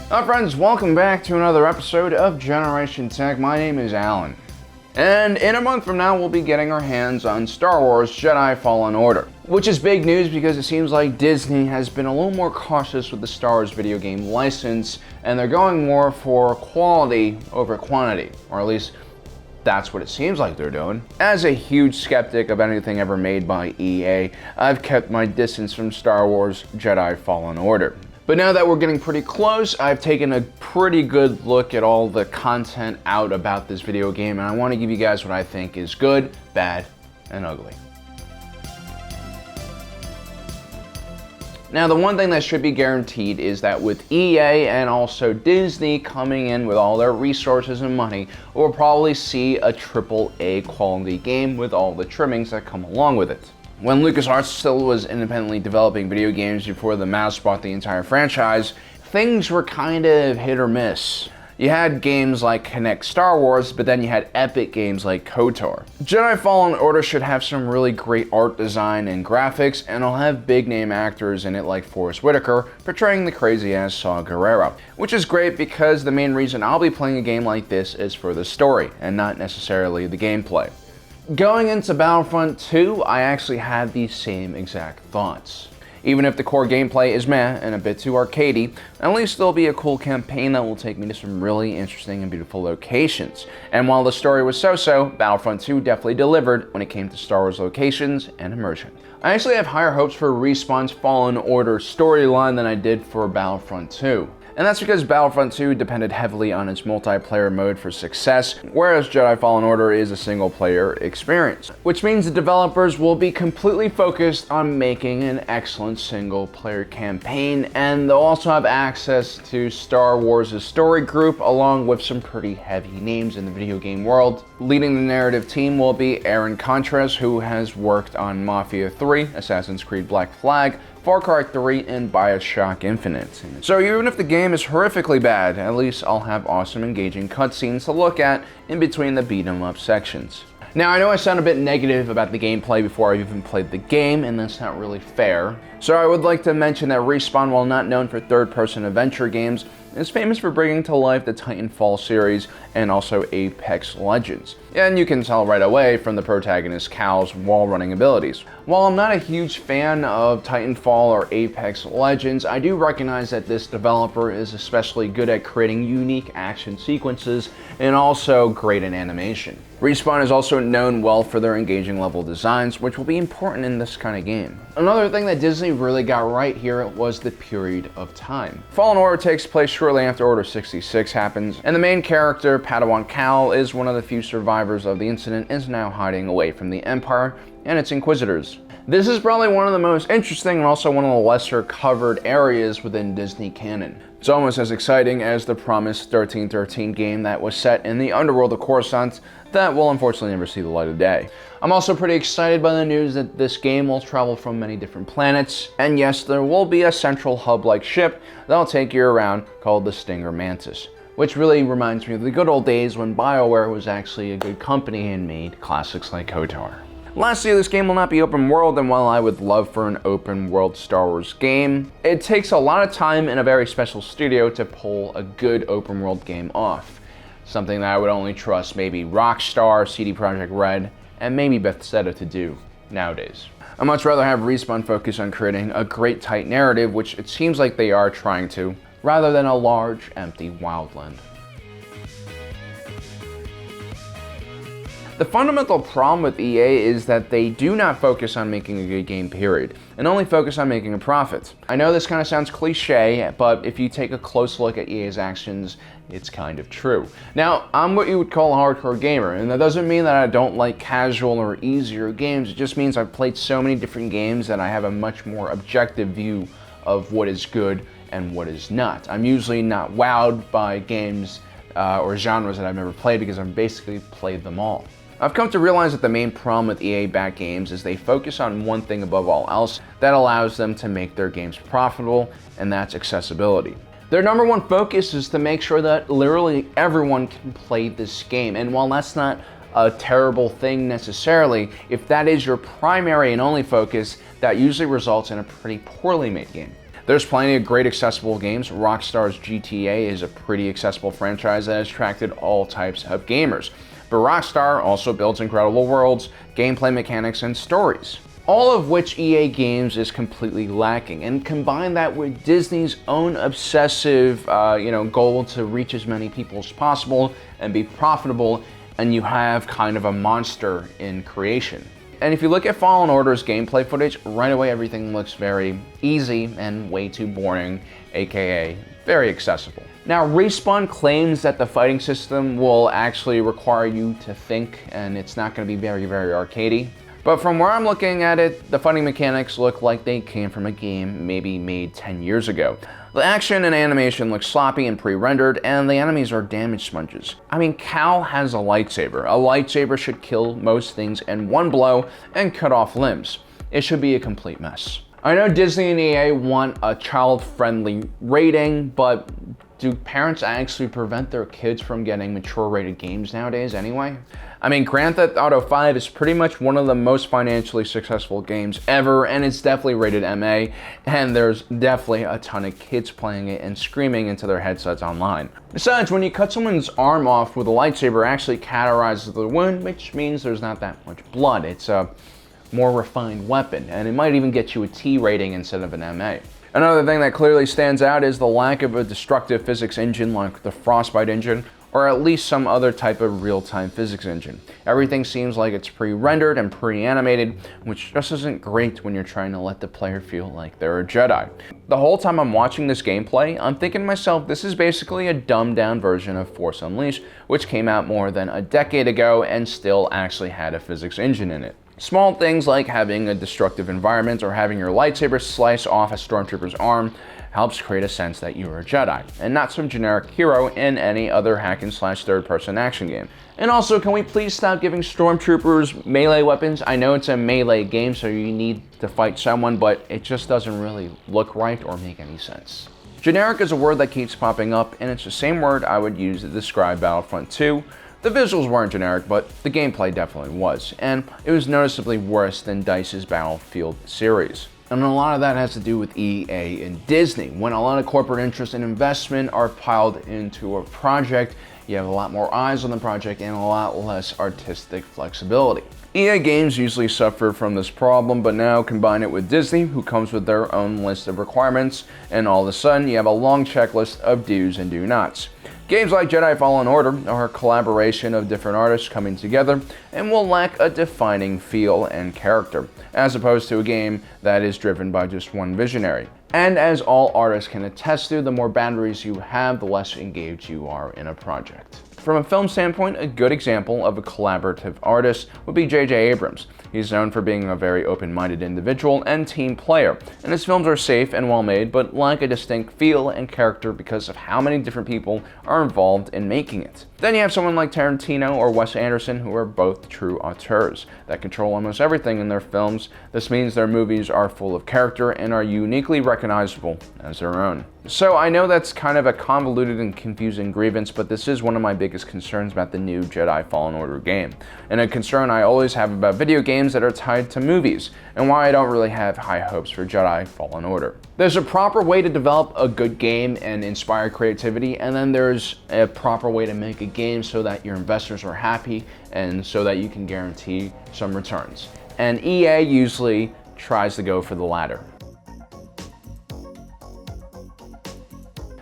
Hi friends, welcome back to another episode of Generation Tech. My name is Alan. And in a month from now, we'll be getting our hands on Star Wars Jedi Fallen Order. Which is big news because it seems like Disney has been a little more cautious with the Star Wars video game license, and they're going more for quality over quantity, or at least that's what it seems like they're doing. As a huge skeptic of anything ever made by EA, I've kept my distance from Star Wars Jedi Fallen Order. But now that we're getting pretty close, I've taken a pretty good look at all the content out about this video game, and I want to give you guys what I think is good, bad, and ugly. Now, the one thing that should be guaranteed is that with EA and also Disney coming in with all their resources and money, we'll probably see a AAA quality game with all the trimmings that come along with it. When LucasArts still was independently developing video games before the mouse bought the entire franchise, things were kind of hit or miss. You had games like Connect Star Wars, but then you had epic games like KOTOR. Jedi Fallen Order should have some really great art design and graphics, and it'll have big name actors in it like Forrest Whitaker portraying the crazy ass Saw Gerrera, which is great because the main reason I'll be playing a game like this is for the story and not necessarily the gameplay. Going into Battlefront 2, I actually had these same exact thoughts. Even if the core gameplay is meh and a bit too arcadey, at least there'll be a cool campaign that will take me to some really interesting and beautiful locations. And while the story was so-so, Battlefront 2 definitely delivered when it came to Star Wars locations and immersion. I actually have higher hopes for Respawn's Fallen Order storyline than I did for Battlefront 2. And that's because Battlefront 2 depended heavily on its multiplayer mode for success, whereas Jedi Fallen Order is a single-player experience. Which means the developers will be completely focused on making an excellent single-player campaign, and they'll also have access to Star Wars' story group, along with some pretty heavy names in the video game world. Leading the narrative team will be Aaron Contreras, who has worked on Mafia 3, Assassin's Creed Black Flag, Far Cry 3, and Bioshock Infinite. So even if the game is horrifically bad, at least I'll have awesome engaging cutscenes to look at in between the beat 'em up sections. Now, I know I sound a bit negative about the gameplay before I've even played the game, and that's not really fair. So I would like to mention that Respawn, while not known for third-person adventure games, is famous for bringing to life the Titanfall series and also Apex Legends. And you can tell right away from the protagonist Cal's wall-running abilities. While I'm not a huge fan of Titanfall or Apex Legends, I do recognize that this developer is especially good at creating unique action sequences and also great in animation. Respawn is also known well for their engaging level designs, which will be important in this kind of game. Another thing that Disney really got right here was the period of time. Fallen Order takes place shortly after Order 66 happens, and the main character, Padawan Cal, is one of the few survivors of the incident and is now hiding away from the Empire and its Inquisitors. This is probably one of the most interesting and also one of the lesser covered areas within Disney canon. It's almost as exciting as the promised 1313 game that was set in the underworld of Coruscant that will unfortunately never see the light of day. I'm also pretty excited by the news that this game will travel from many different planets, and yes, there will be a central hub-like ship that'll take you around called the Stinger Mantis, which really reminds me of the good old days when BioWare was actually a good company and made classics like KOTOR. Lastly, this game will not be open world, and while I would love for an open world Star Wars game, it takes a lot of time and a very special studio to pull a good open world game off. Something that I would only trust maybe Rockstar, CD Projekt Red, and maybe Bethesda to do nowadays. I'd much rather have Respawn focus on creating a great tight narrative, which it seems like they are trying to, rather than a large, empty wildland. The fundamental problem with EA is that they do not focus on making a good game, period, and only focus on making a profit. I know this kind of sounds cliche, but if you take a close look at EA's actions, it's kind of true. Now, I'm what you would call a hardcore gamer, and that doesn't mean that I don't like casual or easier games. It just means I've played so many different games that I have a much more objective view of what is good and what is not. I'm usually not wowed by games or genres that I've never played because I've basically played them all. I've come to realize that the main problem with EA-backed games is they focus on one thing above all else that allows them to make their games profitable, and that's accessibility. Their number one focus is to make sure that literally everyone can play this game, and while that's not a terrible thing necessarily, if that is your primary and only focus, that usually results in a pretty poorly made game. There's plenty of great accessible games. Rockstar's GTA is a pretty accessible franchise that has attracted all types of gamers. But Rockstar also builds incredible worlds, gameplay mechanics, and stories, all of which EA Games is completely lacking. And combine that with Disney's own obsessive goal to reach as many people as possible and be profitable, and you have kind of a monster in creation. And if you look at Fallen Order's gameplay footage, right away everything looks very easy and way too boring, aka very accessible. Now, Respawn claims that the fighting system will actually require you to think, and it's not going to be very, very arcadey. But from where I'm looking at it, the fighting mechanics look like they came from a game maybe made 10 years ago. The action and animation look sloppy and pre-rendered, and the enemies are damage sponges. I mean, Cal has a lightsaber. A lightsaber should kill most things in one blow and cut off limbs. It should be a complete mess. I know Disney and EA want a child-friendly rating, but do parents actually prevent their kids from getting mature-rated games nowadays anyway? I mean, Grand Theft Auto 5 is pretty much one of the most financially successful games ever, and it's definitely rated MA, and there's definitely a ton of kids playing it and screaming into their headsets online. Besides, when you cut someone's arm off with a lightsaber, it actually cauterizes the wound, which means there's not that much blood. It's a more refined weapon, and it might even get you a T rating instead of an MA. Another thing that clearly stands out is the lack of a destructive physics engine like the Frostbite engine, or at least some other type of real-time physics engine. Everything seems like it's pre-rendered and pre-animated, which just isn't great when you're trying to let the player feel like they're a Jedi. The whole time I'm watching this gameplay, I'm thinking to myself, this is basically a dumbed-down version of Force Unleashed, which came out more than a decade ago and still actually had a physics engine in it. Small things like having a destructive environment or having your lightsaber slice off a stormtrooper's arm helps create a sense that you're a Jedi, and not some generic hero in any other hack-and-slash third-person action game. And also, can we please stop giving stormtroopers melee weapons? I know it's a melee game, so you need to fight someone, but it just doesn't really look right or make any sense. Generic is a word that keeps popping up, and it's the same word I would use to describe Battlefront 2. The visuals weren't generic, but the gameplay definitely was, and it was noticeably worse than DICE's Battlefield series. And a lot of that has to do with EA and Disney. When a lot of corporate interest and investment are piled into a project, you have a lot more eyes on the project and a lot less artistic flexibility. EA Games usually suffer from this problem, but now combine it with Disney, who comes with their own list of requirements, and all of a sudden you have a long checklist of do's and do nots. Games like Jedi Fallen Order are a collaboration of different artists coming together and will lack a defining feel and character, as opposed to a game that is driven by just one visionary. And as all artists can attest to, the more boundaries you have, the less engaged you are in a project. From a film standpoint, a good example of a collaborative artist would be J.J. Abrams. He's known for being a very open-minded individual and team player, and his films are safe and well-made, but lack a distinct feel and character because of how many different people are involved in making it. Then you have someone like Tarantino or Wes Anderson, who are both true auteurs that control almost everything in their films. This means their movies are full of character and are uniquely recognizable as their own. So I know that's kind of a convoluted and confusing grievance, but this is one of my biggest concerns about the new Jedi Fallen Order game, and a concern I always have about video games that are tied to movies, and why I don't really have high hopes for Jedi Fallen Order. There's a proper way to develop a good game and inspire creativity, and then there's a proper way to make a game so that your investors are happy and so that you can guarantee some returns. And EA usually tries to go for the latter.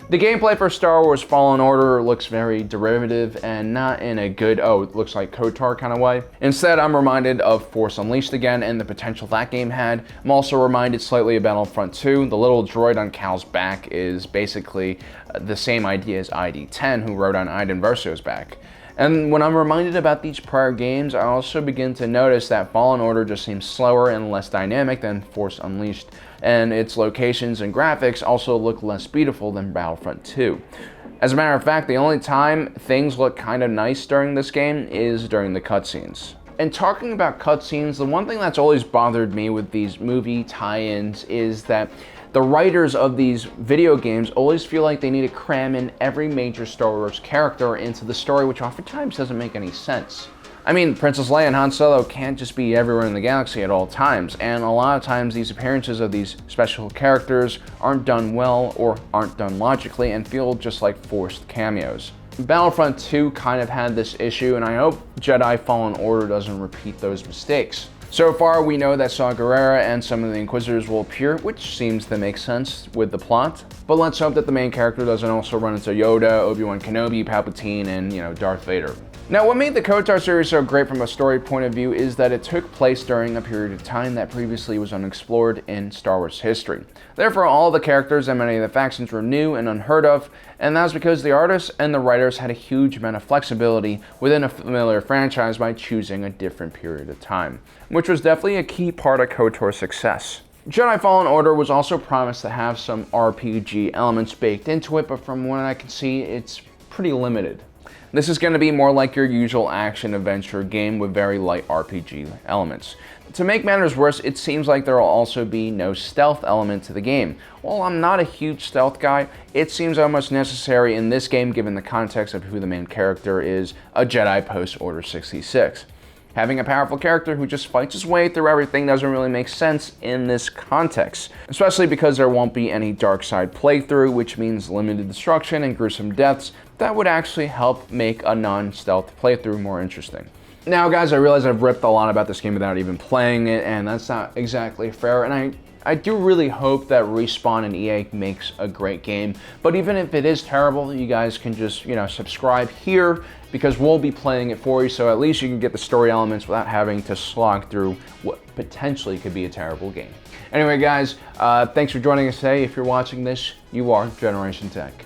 The gameplay for Star Wars Fallen Order looks very derivative and not in a good, oh, it looks like KOTOR kind of way. Instead, I'm reminded of Force Unleashed again and the potential that game had. I'm also reminded slightly of Battlefront 2. The little droid on Cal's back is basically the same idea as ID-10, who rode on Iden Verso's back. And when I'm reminded about these prior games, I also begin to notice that Fallen Order just seems slower and less dynamic than Force Unleashed, and its locations and graphics also look less beautiful than Battlefront 2. As a matter of fact, the only time things look kind of nice during this game is during the cutscenes. And talking about cutscenes, the one thing that's always bothered me with these movie tie-ins is that the writers of these video games always feel like they need to cram in every major Star Wars character into the story, which oftentimes doesn't make any sense. I mean, Princess Leia and Han Solo can't just be everywhere in the galaxy at all times, and a lot of times these appearances of these special characters aren't done well or aren't done logically and feel just like forced cameos. Battlefront 2 kind of had this issue, and I hope Jedi Fallen Order doesn't repeat those mistakes. So far, we know that Saw Gerrera and some of the Inquisitors will appear, which seems to make sense with the plot. But let's hope that the main character doesn't also run into Yoda, Obi-Wan Kenobi, Palpatine, and, Darth Vader. Now, what made the KOTOR series so great from a story point of view is that it took place during a period of time that previously was unexplored in Star Wars history. Therefore, all the characters and many of the factions were new and unheard of, and that was because the artists and the writers had a huge amount of flexibility within a familiar franchise by choosing a different period of time, which was definitely a key part of KOTOR's success. Jedi Fallen Order was also promised to have some RPG elements baked into it, but from what I can see, it's pretty limited. This is going to be more like your usual action-adventure game with very light RPG elements. To make matters worse, it seems like there will also be no stealth element to the game. While I'm not a huge stealth guy, it seems almost necessary in this game given the context of who the main character is, a Jedi post-Order 66. Having a powerful character who just fights his way through everything doesn't really make sense in this context, especially because there won't be any dark side playthrough, which means limited destruction and gruesome deaths that would actually help make a non-stealth playthrough more interesting. Now guys, I realize I've ripped a lot about this game without even playing it, and that's not exactly fair, and I do really hope that Respawn and EA makes a great game, but even if it is terrible, you guys can just, subscribe here because we'll be playing it for you, so at least you can get the story elements without having to slog through what potentially could be a terrible game. Anyway guys, thanks for joining us today. If you're watching this, you are Generation Tech.